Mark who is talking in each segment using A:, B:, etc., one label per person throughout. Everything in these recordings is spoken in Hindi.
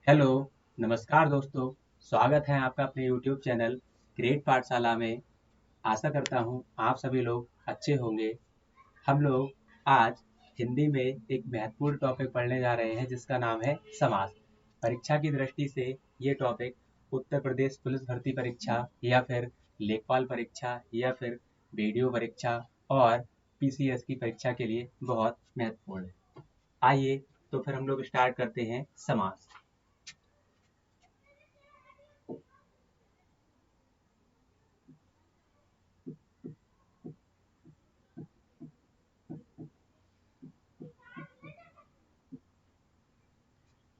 A: हेलो, नमस्कार दोस्तों। स्वागत है आपका अपने यूट्यूब चैनल क्रिएट पाठशाला में। आशा करता हूँ आप सभी लोग अच्छे होंगे। हम लोग आज हिंदी में एक महत्वपूर्ण टॉपिक पढ़ने जा रहे हैं जिसका नाम है समास। परीक्षा की दृष्टि से ये टॉपिक उत्तर प्रदेश पुलिस भर्ती परीक्षा या फिर लेखपाल परीक्षा या फिर बीडीओ परीक्षा और पीसीएस की परीक्षा के लिए बहुत महत्वपूर्ण है। आइए तो फिर हम लोग स्टार्ट करते हैं समास।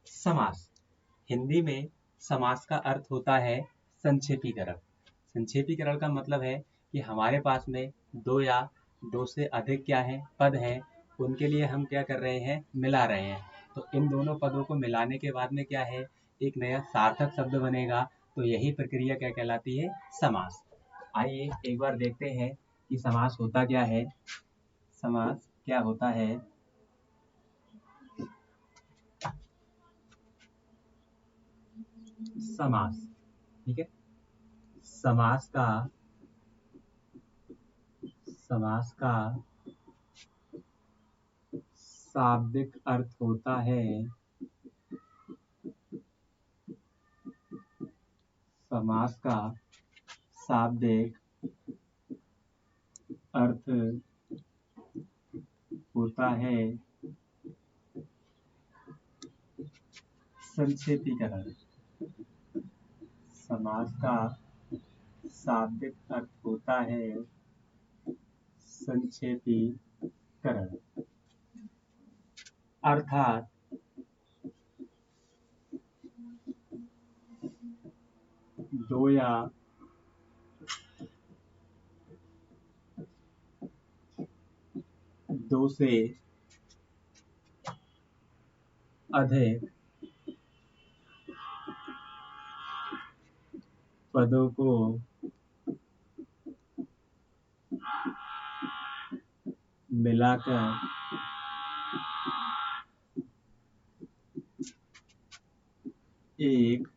A: समास हिंदी में समास का अर्थ होता है संक्षेपीकरण। संक्षेपीकरण का मतलब है कि हमारे पास में दो या दो से अधिक क्या है पद हैं, उनके लिए हम क्या कर रहे हैं, मिला रहे हैं। तो इन दोनों पदों को मिलाने के बाद में क्या है, एक नया सार्थक शब्द बनेगा। तो यही प्रक्रिया क्या कहलाती है, समास। आइए एक बार देखते हैं कि समास होता क्या है। समास क्या होता है। समास, ठीक है। समास का समास का शाब्दिक अर्थ होता है, समास का शाब्दिक अर्थ होता है संक्षेपीकरण। समास का शाब्दिक अर्थ होता है संक्षेपीकरण, अर्थात दो या दो से अधिक पदों को मिलाकर एक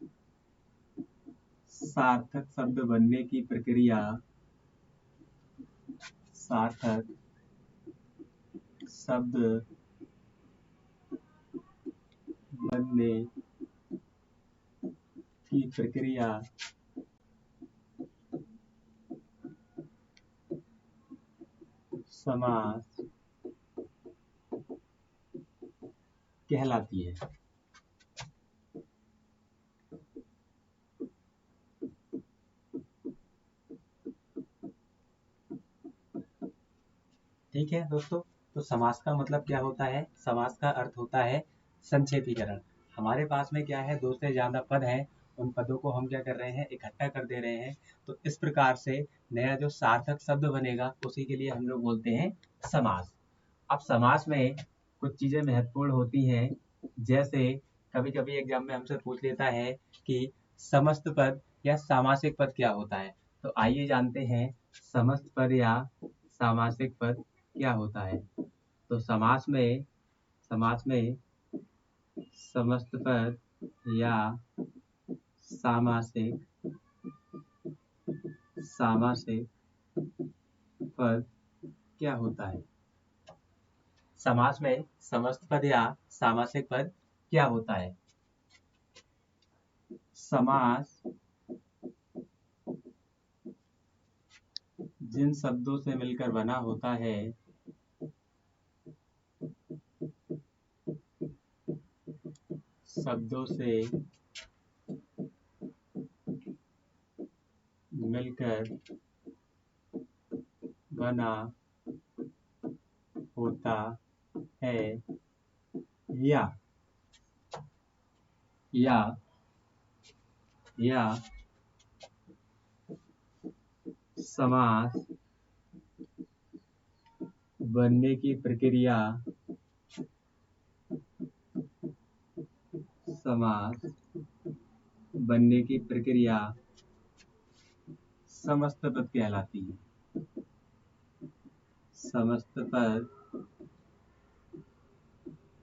A: सार्थक शब्द बनने की प्रक्रिया, सार्थक शब्द बनने की प्रक्रिया समास कहलाती है। ठीक है दोस्तों, तो समास का मतलब क्या होता है, समास का अर्थ होता है संक्षेपीकरण। हमारे पास में क्या है, दो से ज्यादा पद हैं, उन पदों को हम क्या कर रहे हैं, इकट्ठा कर दे रहे हैं। तो इस प्रकार से नया जो सार्थक शब्द बनेगा उसी के लिए हम लोग बोलते हैं समास। अब समास में कुछ चीजें महत्वपूर्ण होती हैं, जैसे कभी कभी एग्जाम में हमसे पूछ लेता है कि समस्त पद या सामासिक पद क्या होता है। तो आइए जानते हैं समस्त पद या सामासिक पद क्या होता है। तो समास में समस्त पद या सामासिक सामासिक पद क्या होता है। समास में समस्त पद या सामासिक पद क्या होता है। समास जिन शब्दों से मिलकर बना होता है, शब्दों से मिलकर बना होता है, या या या समास बनने की प्रक्रिया, समास बनने की प्रक्रिया समस्त पद कहलाती है। समस्त पद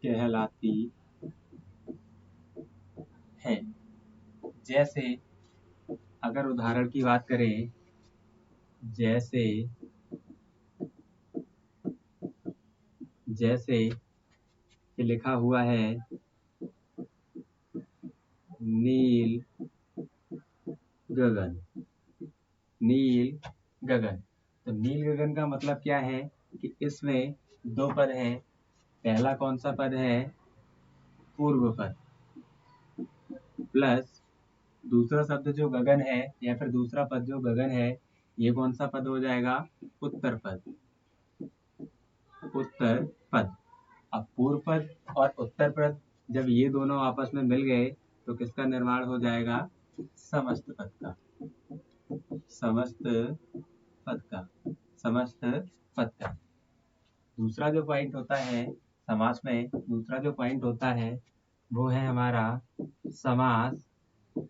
A: कहलाती है। जैसे अगर उदाहरण की बात करें, जैसे कि लिखा हुआ है नील गगन। नील गगन, तो नील गगन का मतलब क्या है कि इसमें दो पद हैं। पहला कौन सा पद है? पूर्व पद, प्लस दूसरा शब्द जो गगन है या फिर दूसरा पद जो गगन है, ये कौन सा पद हो जाएगा? उत्तर पद। उत्तर पद। अब पूर्व पद और उत्तर पद जब ये दोनों आपस में मिल गए तो किसका निर्माण हो जाएगा? समस्त पद का। समस्त पद का। समस्त पद का। दूसरा जो पॉइंट होता है समास में, दूसरा जो पॉइंट होता है वो है हमारा समास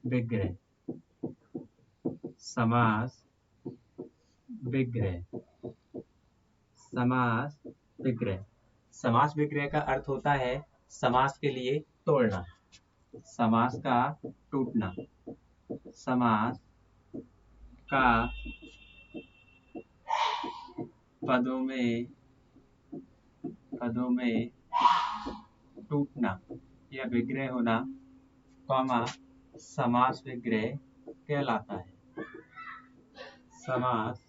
A: विग्रह। समास विग्रह। समास विग्रह। समास विग्रह का अर्थ होता है समास के लिए तोड़ना, समास का टूटना। समास का पदों में टूटना या विग्रह होना, कॉमा समास विग्रह कहलाता है। समास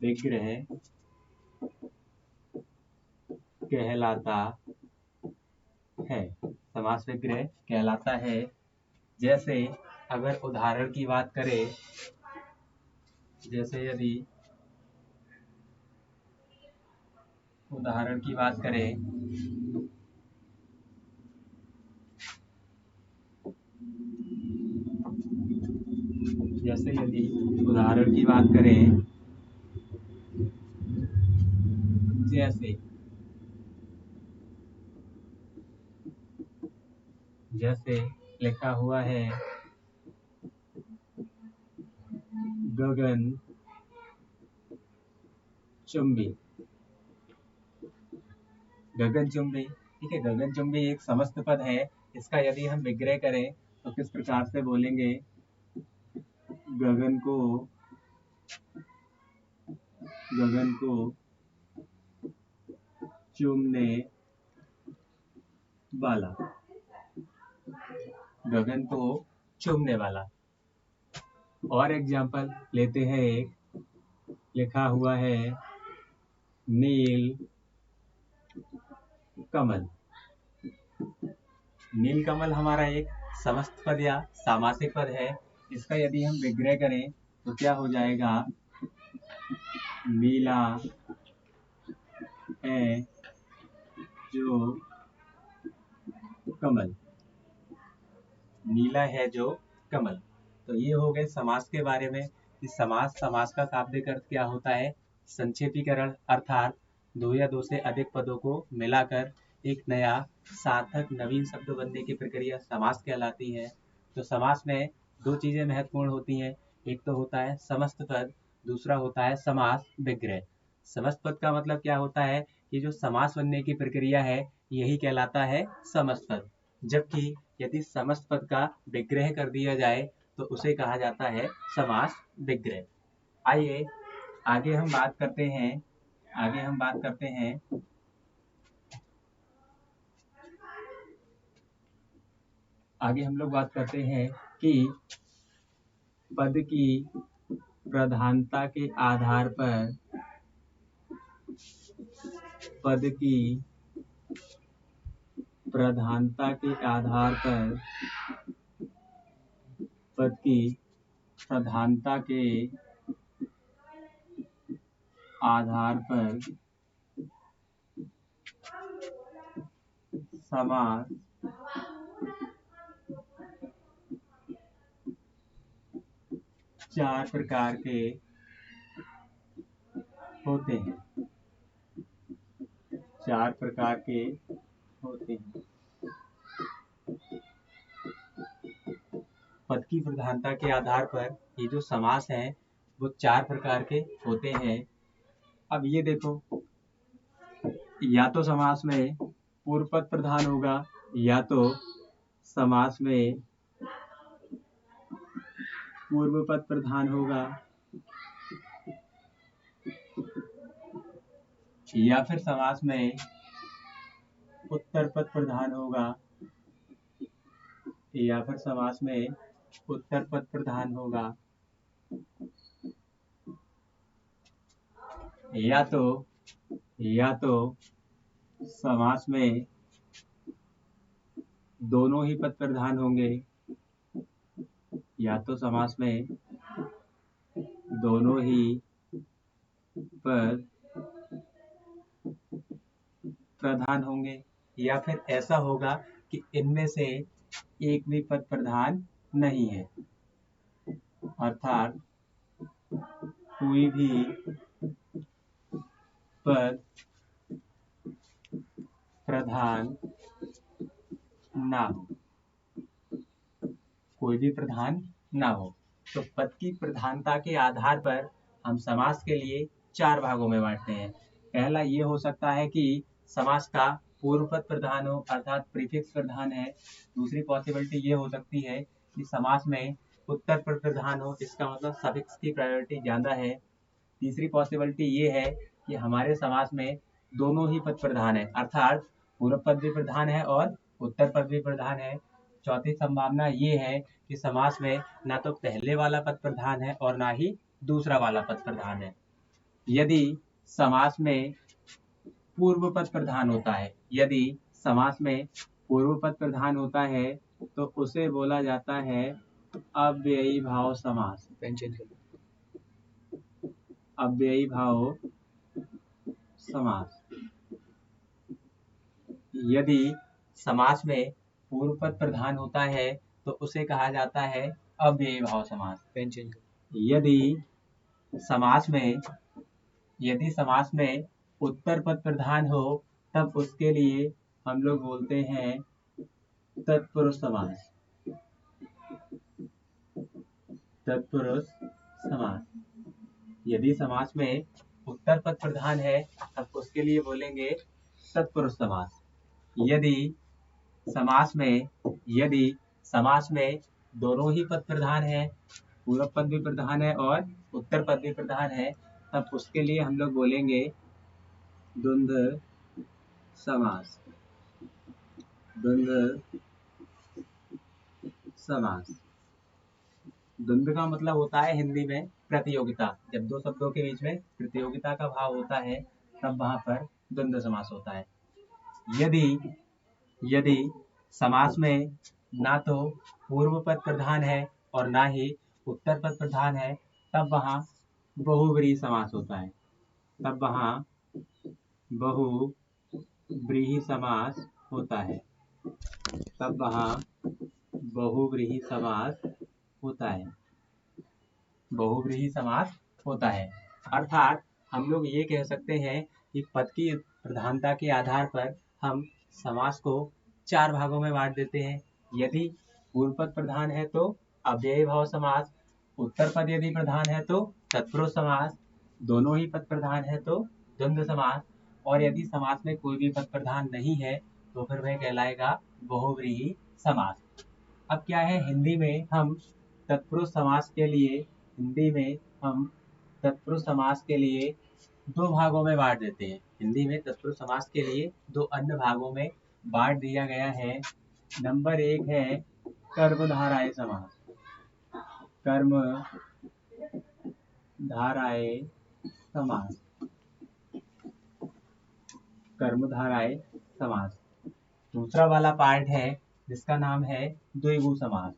A: विग्रह कहलाता है। समास विग्रह कहलाता है। जैसे अगर उदाहरण की बात करें, जैसे यदि उदाहरण की बात करें, जैसे यदि उदाहरण की बात करें, जैसे लिखा हुआ है गगन चुंबी। गगन चुंबी, ठीक है, गगन चुंबी एक समस्त पद है। इसका यदि हम विग्रह करें तो किस प्रकार से बोलेंगे? गगन को चूमने वाला। गगन को चूमने वाला। और एग्जाम्पल लेते हैं, एक लिखा हुआ है नील कमल। नील कमल हमारा एक समस्त पद या सामासिक पद है। इसका यदि हम विग्रह करें तो क्या हो जाएगा? नीला है जो कमल। नीला है जो कमल। तो ये हो गए समास के बारे में कि समास का शाब्दिक अर्थ क्या होता है? संक्षेपीकरण, अर्थात दो या दो से अधिक पदों को मिलाकर एक नया सार्थक नवीन शब्द बनने की प्रक्रिया समास कहलाती है। तो समास में दो चीजें महत्वपूर्ण होती हैं, एक तो होता है समस्त पद, दूसरा होता है समास विग्रह। समस्त पद का मतलब क्या होता है कि जो समास बनने की प्रक्रिया है यही कहलाता है समस्त पद। जबकि यदि समस्त पद का विग्रह कर दिया जाए तो उसे कहा जाता है समास विग्रह। आइए आगे हम बात करते हैं आगे हम लोग बात करते हैं कि पद की प्रधानता के आधार पर पद की प्रधानता के आधार पर पद की प्रधानता के आधार पर समास चार प्रकार के होते हैं। चार प्रकार के होते हैं। पद की प्रधानता के आधार पर ये जो समास है वो चार प्रकार के होते हैं। अब ये देखो, या तो समास में पूर्व पद प्रधान होगा या तो समास में पूर्व पद प्रधान होगा या फिर समास में उत्तर पद प्रधान होगा या फिर समास में उत्तर पद प्रधान होगा या तो समास में दोनों ही पद प्रधान होंगे या तो समास में दोनों ही पद प्रधान होंगे या फिर ऐसा होगा कि इनमें से एक भी पद प्रधान नहीं है, अर्थात कोई भी पद प्रधान ना हो, कोई भी प्रधान ना हो। तो पद की प्रधानता के आधार पर हम समास के लिए 4 भागों में बांटते हैं। पहला ये हो सकता है कि समास का पूर्व पद प्रधान हो, अर्थात प्रीफिक्स प्रधान है। दूसरी पॉसिबिलिटी ये हो सकती है कि समास में उत्तर पद प्रधान हो, इसका मतलब सफिक्स की प्रायोरिटी ज्यादा है। तीसरी पॉसिबिलिटी ये है कि हमारे समास में दोनों ही पद प्रधान है, अर्थात पूर्व पद भी प्रधान है और उत्तर पद भी प्रधान है। चौथी संभावना ये है कि समास में ना तो पहले वाला पद प्रधान है और ना ही दूसरा वाला पद प्रधान है। यदि समास में पूर्व पद प्रधान होता है, यदि समास में पूर्व पद प्रधान होता है तो उसे बोला जाता है अव्ययी भाव समास। अव्ययी भाव समास। यदि समास में पूर्व पद प्रधान होता है तो उसे कहा जाता है अव्ययी भाव समास। यदि समास में उत्तर पद प्रधान हो तब उसके लिए हम लोग बोलते हैं तत्पुरुष समास। तत्पुरुष समास। यदि समास में उत्तर पद प्रधान है तब उसके लिए बोलेंगे तत्पुरुष समास। यदि समास में दोनों ही पद प्रधान है, पूर्व पद भी प्रधान है और उत्तर पद भी प्रधान है, तब उसके लिए हम लोग बोलेंगे द्वंद्व समास। द्वंद्व समास। द्वंद्व का मतलब होता है हिंदी में प्रतियोगिता। जब दो शब्दों के बीच में प्रतियोगिता का भाव होता है तब वहां पर द्वंद्व समास होता है। यदि समास में ना तो पूर्व पद प्रधान है और ना ही उत्तर पद प्रधान है तब वहां बहुव्रीहि समास होता है। तब वहां बहुव्रीहि समास होता है। तब वहां बहुव्रीहि समास होता है। बहुव्रीहि समास होता है, अर्थात हम लोग ये कह सकते हैं कि पद की प्रधानता के आधार पर हम समास को 4 भागों में बांट देते हैं। यदि पूर्व पद प्रधान है तो अव्ययी भाव समास, उत्तर पद यदि प्रधान है तो तत्पुरुष समास, दोनों ही पद प्रधान है तो द्वंद्व समास, और यदि समास में कोई भी पद प्रधान नहीं है तो फिर वह कहलाएगा बहुव्रीहि समास। अब क्या है, हिंदी में हम तत्पुरुष समास के लिए 2 भागों में बांट देते हैं। हिंदी में तत्पुरुष समास के लिए 2 अन्य भागों में बांट दिया गया है। नंबर 1 है कर्मधारय समास। कर्मधारय समास। कर्मधारय समास। दूसरा वाला पार्ट है जिसका नाम है द्विगु समास।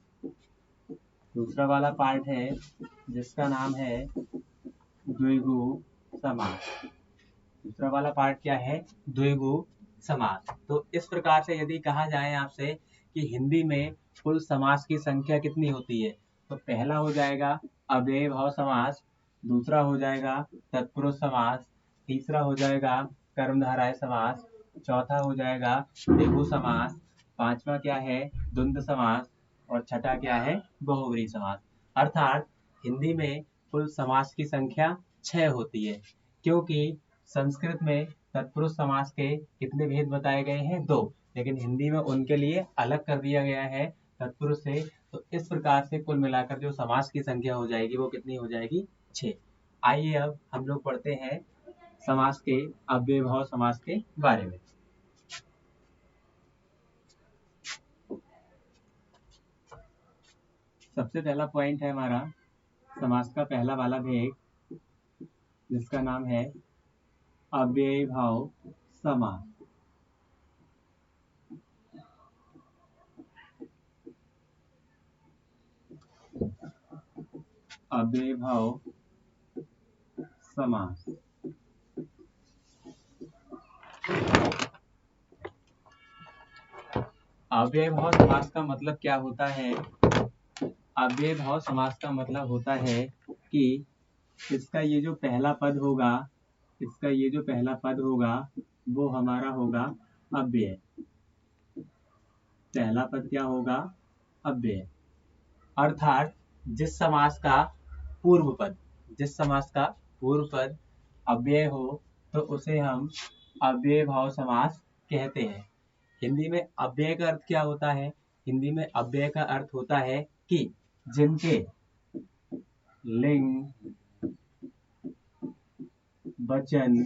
A: दूसरा वाला पार्ट है जिसका नाम है द्विगु समास। दूसरा वाला पार्ट क्या है? द्विगु समास। तो इस प्रकार से यदि कहा जाए आपसे कि हिंदी में कुल समास की संख्या कितनी होती है, तो पहला हो जाएगा अव्ययी भाव समास, दूसरा हो जाएगा तत्पुरुष समास, तीसरा हो जाएगा कर्मधारय समास, चौथा हो जाएगा द्विगु समास, पांचवा क्या है? द्वंद्व समास, और छठा क्या है? बहुव्रीहि समास। अर्थात हिंदी में कुल समास की संख्या 6 होती है, क्योंकि संस्कृत में तत्पुरुष समास के कितने भेद बताए गए हैं? 2। लेकिन हिंदी में उनके लिए अलग कर दिया गया है तत्पुरुष से। तो इस प्रकार से कुल मिलाकर जो समास की संख्या हो जाएगी वो कितनी हो जाएगी? 6। आइए अब हम लोग पढ़ते हैं समास के अव्ययभाव समास के बारे में। सबसे पहला पॉइंट है हमारा समास का पहला वाला भेद, जिसका नाम है अव्ययभाव समास। अव्ययभाव समास। अव्ययभाव समास का मतलब क्या होता है? अव्ययभाव समास का मतलब होता है कि इसका ये जो पहला पद होगा, वो हमारा होगा अव्यय। पहला पद क्या होगा? अव्यय। अर्थात जिस समास का पूर्व पद अव्यय हो तो उसे हम अव्ययभाव समास कहते हैं। हिंदी में अव्यय का अर्थ क्या होता है? हिंदी में अव्यय का अर्थ होता है कि जिनके लिंग, वचन,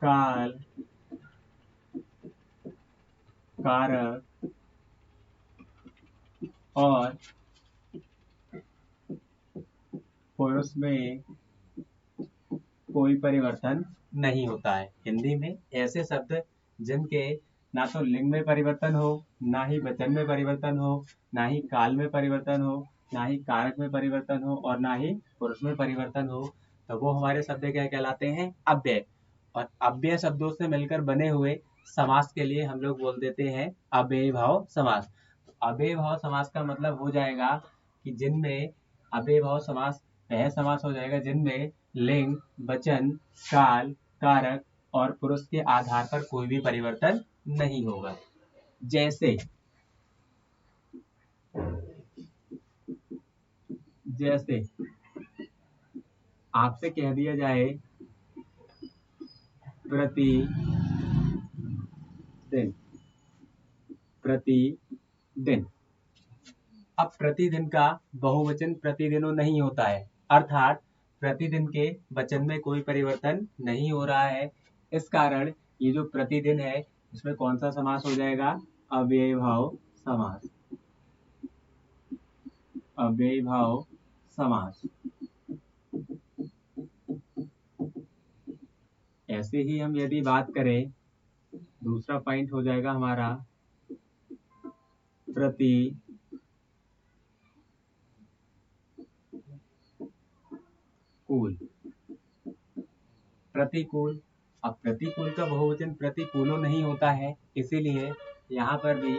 A: काल, कारक और पुरुष में कोई परिवर्तन नहीं होता है। हिंदी में ऐसे शब्द जिनके ना तो लिंग में परिवर्तन हो, ना ही वचन में परिवर्तन हो, ना ही काल में परिवर्तन हो, ना ही कारक में परिवर्तन हो और ना ही पुरुष में परिवर्तन हो, तो वो हमारे शब्द क्या कहलाते हैं? अव्यय। और अव्यय शब्दों से मिलकर बने हुए समास के लिए हम लोग बोल देते हैं अव्ययभाव समास। अव्ययभाव समास का मतलब हो जाएगा कि जिनमें अव्ययभाव समास वह समास हो जाएगा जिनमें लिंग, वचन, काल, कारक और पुरुष के आधार पर कोई भी परिवर्तन नहीं होगा। जैसे आपसे कह दिया जाए प्रतिदिन। अब प्रतिदिन का बहुवचन प्रतिदिनों नहीं होता है, अर्थात प्रतिदिन के वचन में कोई परिवर्तन नहीं हो रहा है। इस कारण ये जो प्रतिदिन है इसमें कौन सा समास हो जाएगा? अव्ययभाव समास। अव्ययभाव समास। ऐसे ही हम यदि बात करें, दूसरा पॉइंट हो जाएगा हमारा प्रतिकूल। अब प्रतिकूल का बहुवचन प्रतिकूलों नहीं होता है, इसीलिए यहाँ पर भी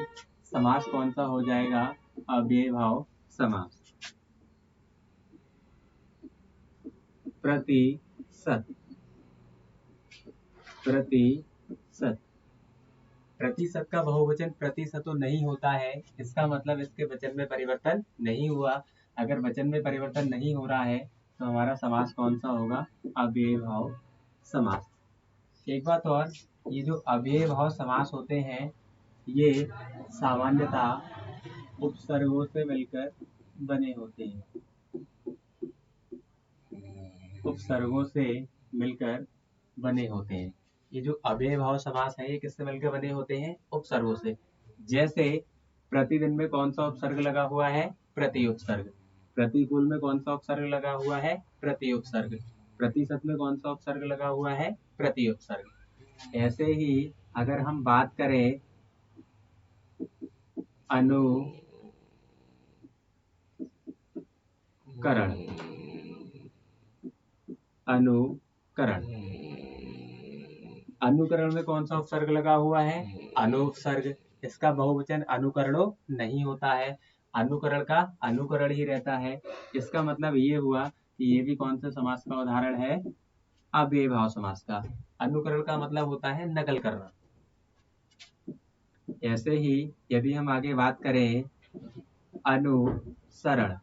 A: समास कौन सा हो जाएगा? अव्ययभाव समास। प्रतिशत। प्रतिशत का बहुवचन प्रतिशतों नहीं होता है, इसका मतलब इसके वचन में परिवर्तन नहीं हुआ। अगर वचन में परिवर्तन नहीं हो रहा है तो हमारा समास कौन सा होगा? अव्ययभाव समास। एक बात और, ये जो अव्ययभाव समास होते हैं ये सामान्यतः उपसर्गों से मिलकर बने होते हैं। ये जो अव्ययभाव समास है ये किससे मिलकर बने होते हैं? उपसर्गों से। जैसे प्रतिदिन में कौन सा उपसर्ग लगा हुआ है? प्रति उपसर्ग। प्रतिकूल में कौन सा उपसर्ग लगा हुआ है? प्रति उपसर्ग। प्रतिशत में कौन सा उपसर्ग लगा हुआ है? प्रति उपसर्ग। ऐसे ही अगर हम बात करें अनुकरण। अनुकरण में कौन सा उपसर्ग लगा हुआ है? अनुपसर्ग। इसका बहुवचन अनुकरणों नहीं होता है, अनुकरण का अनुकरण ही रहता है। इसका मतलब ये हुआ कि ये भी कौन से समास का उदाहरण है? अव्ययभाव समास का। अनुकरण का मतलब होता है नकल करना। ऐसे ही यदि हम आगे बात करें अनुसरण।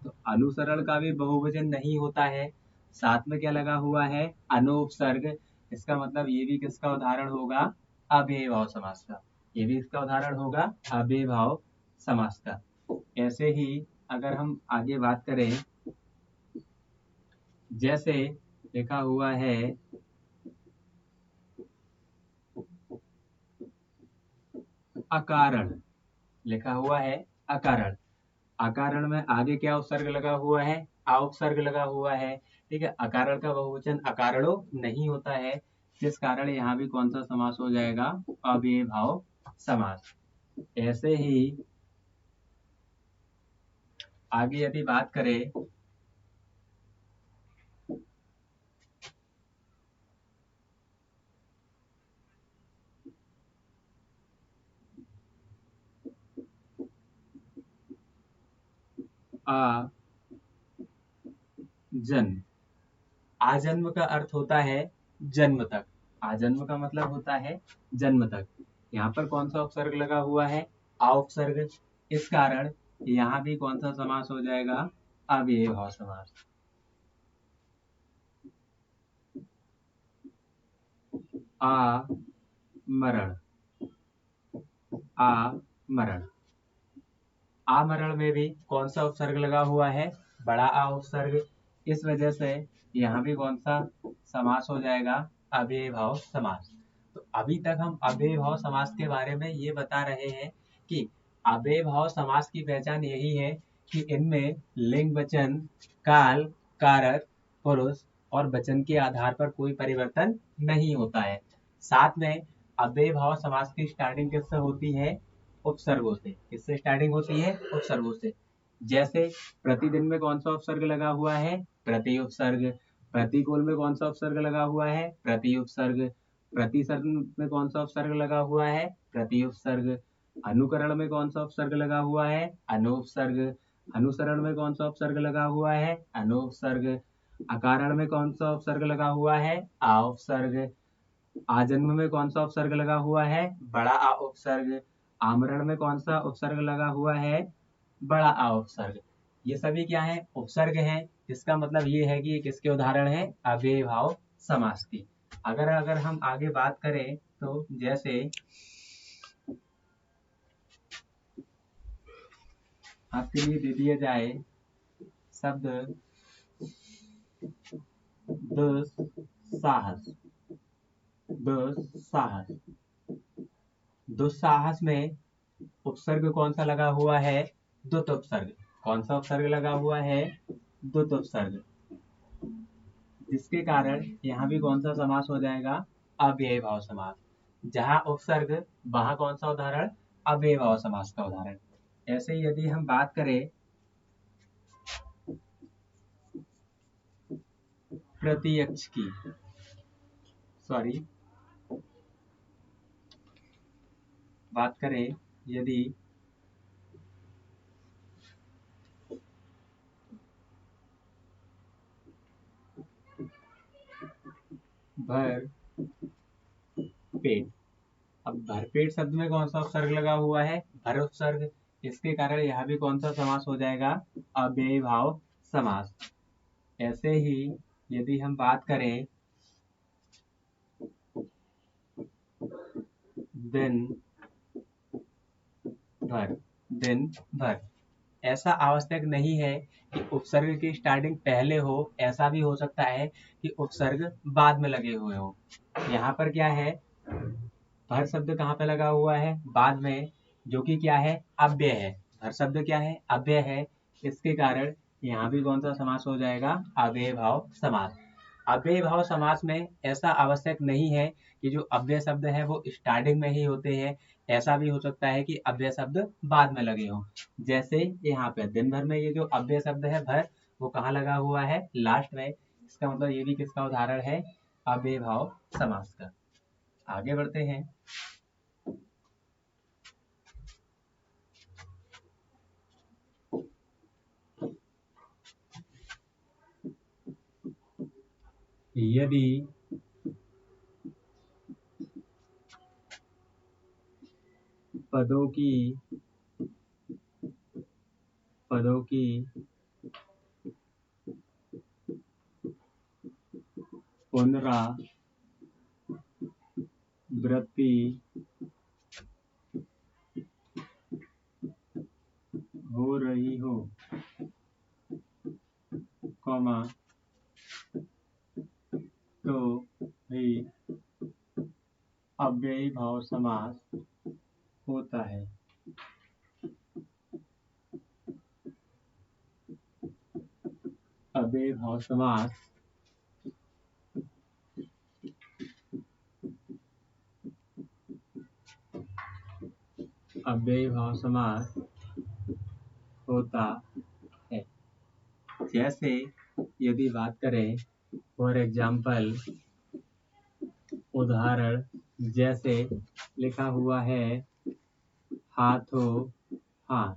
A: तो अनुसरण का भी बहुवचन नहीं होता है। साथ में क्या लगा हुआ है, अनुपसर्ग। इसका मतलब ये भी किसका उदाहरण होगा, अव्ययी भाव समास का। ये भी इसका उदाहरण होगा अव्ययी भाव समास का। ऐसे ही अगर हम आगे बात करें, जैसे लिखा हुआ है अकारण, लिखा हुआ है अकारण। अकारण में आगे क्या उपसर्ग लगा हुआ है, आ उपसर्ग लगा हुआ है। ठीक है, अकारण का बहुवचन अकारणो नहीं होता है, जिस कारण यहाँ भी कौन सा समास हो जाएगा, अव्ययी भाव समास। ऐसे ही आगे यदि बात करें, आ जन्म, आजन्म का अर्थ होता है जन्म तक। आजन्म का मतलब होता है जन्म तक। यहाँ पर कौन सा उपसर्ग लगा हुआ है, आ उपसर्ग। इस कारण यहाँ भी कौन सा समास हो जाएगा, अव्ययी भाव समास। आ मरण, आ मरण। आमरण में भी कौन सा उपसर्ग लगा हुआ है, बड़ा आ उपसर्ग। इस वजह से यहाँ भी कौन सा समास हो जाएगा, अव्ययी भाव समास। तो अभी तक हम अव्ययी भाव समास के बारे में ये बता रहे हैं कि अव्ययी भाव समास की पहचान यही है कि इनमें लिंग वचन, काल, कारक, पुरुष और वचन के आधार पर कोई परिवर्तन नहीं होता है। साथ में अव्ययी भाव समास की स्टार्टिंग किससे होती है, उपसर्गों से। किससे स्टार्टिंग होती है, उपसर्गों से। जैसे प्रतिदिन में कौन सा उपसर्ग लगा हुआ है, प्रति उपसर्ग। प्रतिकूल में कौन सा उपसर्ग लगा हुआ है, प्रति उपसर्ग। प्रतिसर्ग में कौन सा उपसर्ग लगा हुआ है, प्रति उपसर्ग। अनुकरण में कौन सा उपसर्ग लगा हुआ है, अनुपसर्ग। अनुसरण में कौन सा उपसर्ग लगा हुआ है, अनुपसर्ग। अकारण में कौन सा उपसर्ग लगा हुआ है, आ उपसर्ग। आजन्म में कौन सा उपसर्ग लगा हुआ है, बड़ा आ उपसर्ग। आमरण में कौन सा उपसर्ग लगा हुआ है, बड़ा आ उपसर्ग। ये सभी क्या है, उपसर्ग हैं। इसका मतलब ये है कि ये किसके उदाहरण है, अव्ययी भाव समास की। अगर अगर हम आगे बात करें तो जैसे आपके लिए दे दिया जाए शब्द दुस्साहस। दुस्साहस, दुस्साहस में उपसर्ग कौन सा लगा हुआ है, द्वुत उपसर्ग। कौन सा उपसर्ग लगा हुआ है, द्वुत उपसर्ग। जिसके कारण यहाँ भी कौन सा समास हो जाएगा, अव्ययी भाव समास। जहाँ उपसर्ग वहां कौन सा उदाहरण, अव्ययी भाव समास का उदाहरण। ऐसे ही यदि हम बात करें प्रत्यक्ष की, सॉरी, बात करें यदि भर पेट। अब भरपेट शब्द में कौन सा उपसर्ग लगा हुआ है, भर उपसर्ग। इसके कारण यहाँ भी कौन सा समास हो जाएगा, अव्ययी भाव समास। ऐसे ही यदि हम बात करें दिन भर, दिन भर। ऐसा आवश्यक नहीं है कि उपसर्ग की स्टार्टिंग पहले हो, ऐसा भी हो सकता है कि उपसर्ग बाद में लगे हुए हो। यहाँ पर क्या है, भर शब्द कहाँ पे लगा हुआ है, बाद में, जो कि क्या है, अव्यय है। भर शब्द क्या है, अव्यय है। इसके कारण यहाँ भी कौन सा समास हो जाएगा, अव्यय भाव समास। अव्यय भाव समास में ऐसा आवश्यक नहीं है कि जो अव्यय शब्द है वो स्टार्टिंग में ही होते हैं। ऐसा भी हो सकता है कि अव्यय शब्द बाद में लगे हों। जैसे यहाँ पे दिन भर में ये जो अव्यय शब्द है भर, वो कहाँ लगा हुआ है, लास्ट में। इसका मतलब ये भी किसका उदाहरण है, अव्यय भाव समास का। आगे बढ़ते हैं। यदि पदों की पुनरावृत्ति हो रही हो, कॉमा, तो ही अव्ययी भाव समास होता है। अव्ययी भाव समास अव्ययी भाव समास होता है। जैसे यदि बात करें फॉर एग्जाम्पल, उदाहरण जैसे लिखा हुआ है हाथों हाथ,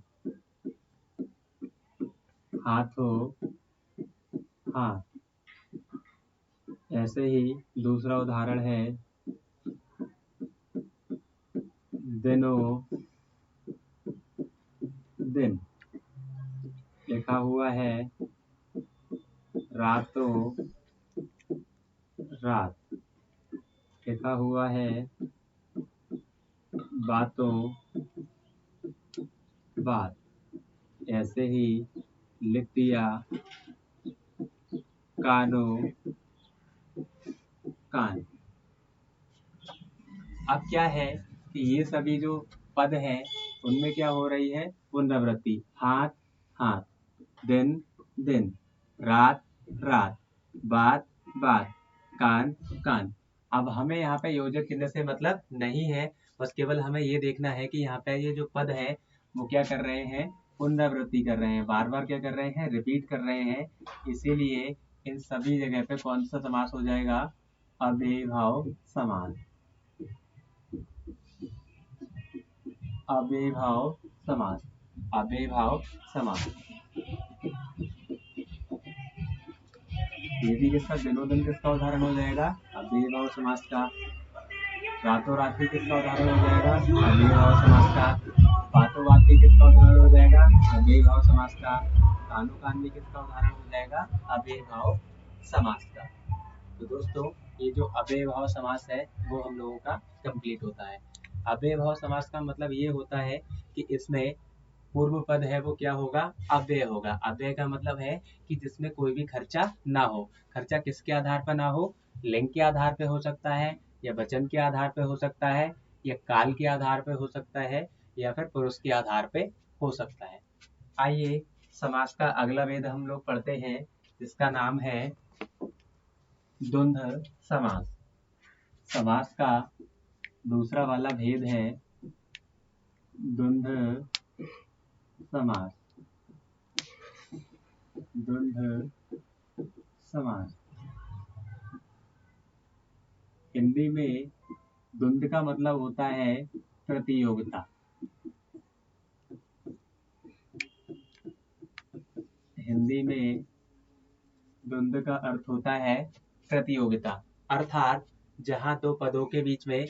A: हाथों हाथ। ऐसे ही दूसरा उदाहरण है दिनों दिन, लिखा हुआ है रातों रात, लिखा हुआ है बातों बात। ऐसे ही लिख दिया कानों कान। अब क्या है कि ये सभी जो पद हैं उनमें क्या हो रही है, पुनरावृत्ति। हाथ हाथ, दिन दिन, रात रात, बात बात, कान कान। अब हमें यहाँ पे योजक चिन्ह से मतलब नहीं है, बस केवल हमें ये देखना है कि यहाँ पे ये जो पद है वो क्या कर रहे हैं, पुनरावृत्ति कर रहे हैं, बार बार क्या कर रहे हैं, रिपीट कर रहे हैं। इसीलिए इन सभी जगह पे कौन सा समास हो जाएगा, अव्ययीभाव समास। अव्ययीभाव समास, अव्ययीभाव समास। ये भी किसका, दिनों दिन किसका उदाहरण हो जाएगा, अव्ययीभाव समास का। रातों रात भी किसका उदाहरण हो जाएगा, अव्ययीभाव समास का। बातों बात भी किसका उदाहरण हो जाएगा, अव्ययीभाव समास का। कानों कान भी किसका उदाहरण हो जाएगा, अव्ययीभाव समास का। तो दोस्तों ये जो अव्ययीभाव समास है वो हम लोगों का कंप्लीट होता है। अव्ययीभाव समास का मतलब ये होता है कि इसमें पूर्व पद है वो क्या होगा, अव्यय होगा। अव्यय का मतलब है कि जिसमें कोई भी खर्चा ना हो। खर्चा किसके आधार पर ना हो, लिंग के आधार पे हो सकता है, या वचन के आधार पे हो सकता है, या काल के आधार पे हो सकता है, या फिर पुरुष के आधार पे हो सकता है। आइए समास का अगला वेद हम लोग पढ़ते हैं, जिसका नाम है द्वंद्व समास। समास का दूसरा वाला भेद है द्वंद्व समास। द्वंद्व समास हिंदी में द्वंद्व का मतलब होता है प्रतियोगिता। हिंदी में द्वंद्व का अर्थ होता है प्रतियोगिता, अर्थात जहां दो पदों के बीच में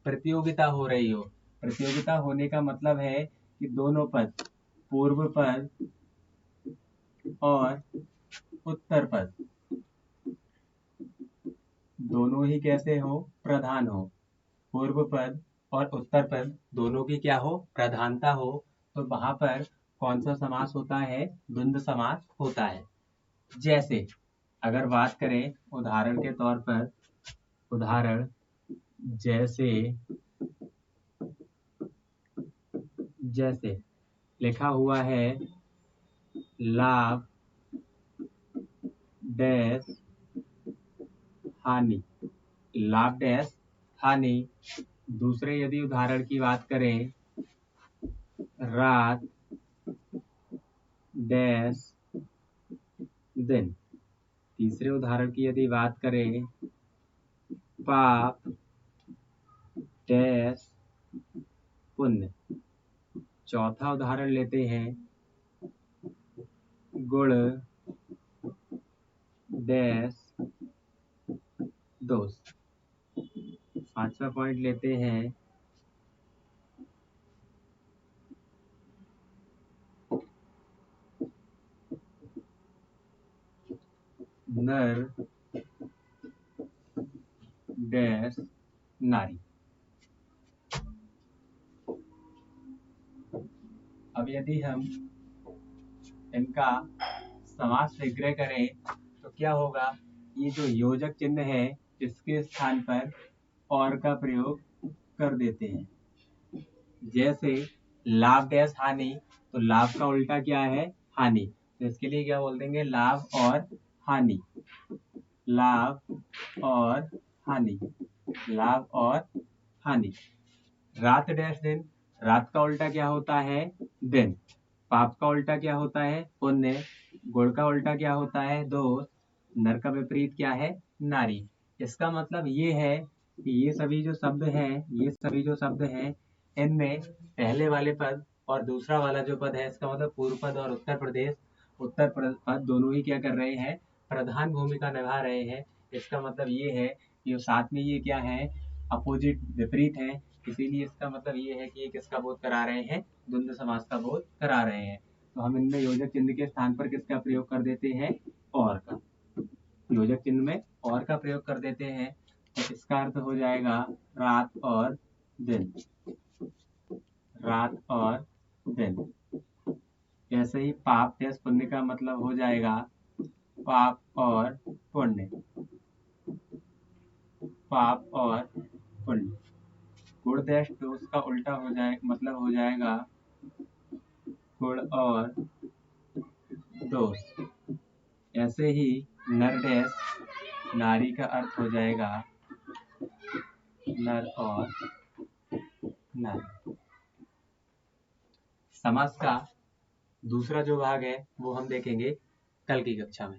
A: प्रतियोगिता हो रही हो। प्रतियोगिता होने का मतलब है कि दोनों पद, पूर्व पद और उत्तर पद, दोनों ही कैसे हो, प्रधान हो। पूर्व पद और उत्तर पद दोनों की क्या हो, प्रधानता हो। तो वहां पर कौन सा समास होता है, द्वंद्व समास होता है। जैसे अगर बात करें उदाहरण के तौर पर, उदाहरण जैसे जैसे लिखा हुआ है लाभ डैश हानि, लाभ डैश हानि। दूसरे यदि उदाहरण की बात करें, रात डैश दिन। तीसरे उदाहरण की यदि बात करें, पाप डैश पुण्य। चौथा उदाहरण लेते हैं, गुण डैश दोष। पांचवा पॉइंट लेते हैं, नर डैश नारी। अब यदि हम इनका समास विग्रह करें तो क्या होगा, ये जो योजक चिन्ह है इसके स्थान पर और का प्रयोग कर देते हैं। जैसे लाभ डैश हानि, तो लाभ का उल्टा क्या है, हानि, तो इसके लिए क्या बोल देंगे, लाभ और हानि। लाभ और हानि, लाभ और हानि। रात डैश दिन, रात का उल्टा क्या होता है, दिन। पाप का उल्टा क्या होता है, पुण्य। गुण का उल्टा क्या होता है, दोष। नर का विपरीत क्या है, नारी। इसका मतलब ये है कि ये सभी जो शब्द हैं इनमें पहले वाले पद और दूसरा वाला जो पद है, इसका मतलब पूर्व पद और उत्तर पद दोनों ही क्या कर रहे हैं, प्रधान भूमिका निभा रहे हैं। इसका मतलब ये है कि साथ में ये क्या है, अपोजिट, विपरीत है। इसीलिए इसका मतलब ये है कि ये किसका बोध करा रहे हैं, द्वंद्व समास का बोध करा रहे हैं। तो हम इनमें योजक चिन्ह के स्थान पर किसका प्रयोग कर देते हैं, और का। योजक चिन्ह में और का प्रयोग कर देते हैं तो इसका अर्थ हो जाएगा रात और दिन। रात और दिन। ऐसे ही पाप डैश पुण्य का मतलब हो जाएगा पाप और पुण्य। पाप और पुण्य। गुण डैश दोष का उल्टा हो जाए, मतलब हो जाएगा गुण और दोष। ऐसे ही नर डैश नारी का अर्थ हो जाएगा नर और नारी। समास का दूसरा जो भाग है वो हम देखेंगे कल की कक्षा में।